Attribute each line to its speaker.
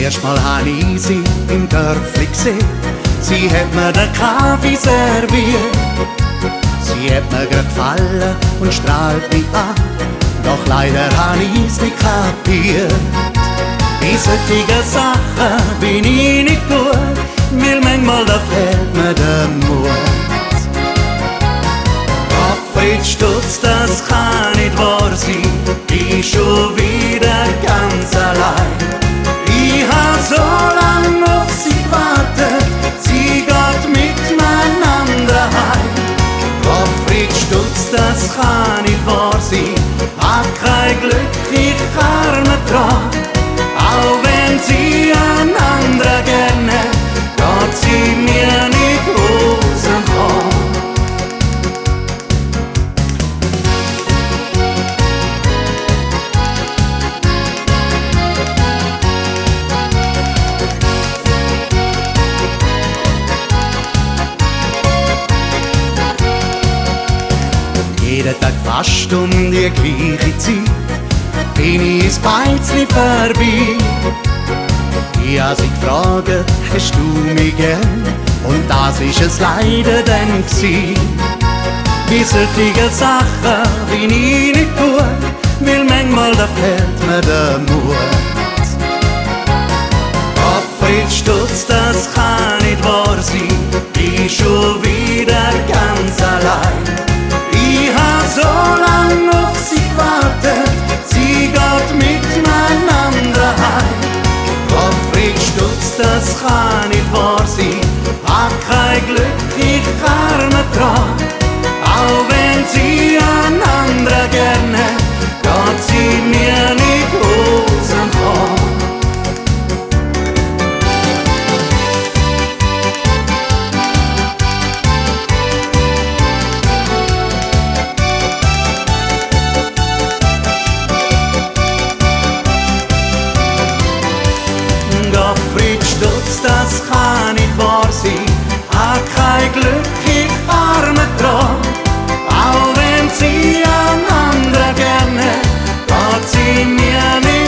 Speaker 1: Erstmal habe ich sie im Dörfli gesehen. Sie hat mir den Kaffee serviert. Sie hat mir grad gefallen und strahlt mich an. Doch leider habe ich's nicht kapiert. In solchen Sachen bin ich nicht gut, weil manchmal da fehlt mir der Mut. Gottfried Stutz, das kann nicht wahr sein, ich schon wieder ganz allein. Ich hab so lang auf sie gewartet, sie geht mit meinem anderen heim. Gottfried Stutz, das kann nicht wahr sein, hab kein Glück, ich arme Traum. Auch wenn sie ein anderer gerne, geht sie mir nicht aus dem Kopf. Jeden Tag fast um die gleiche Zeit bin ich ins Beizli vorbei. Ich hab sie gefragt, hast du mich gern? Und das ist es leider dann gsi. Bei solchen Sachen bin ich nicht gut, weil manchmal da fehlt mir der Mut. Gottfried Stutz, das kann nicht wahr sein, ich schon wieder ganz allein. Ich hab so lang auf sie gewartet, sie geht mit meinem anderen heim. Gottfried Stutz, das kann nicht wahr sein, hab kein Glück, ich arme Traum. Auch wenn sie ein anderer gerne, geht sie mir nicht aus dem Kopf. Gottfried Stutz, das kann nicht wahr sein, hab kein Glück, ich arme Traum. Auch wenn sie ein anderer gerne, geht sie mir nicht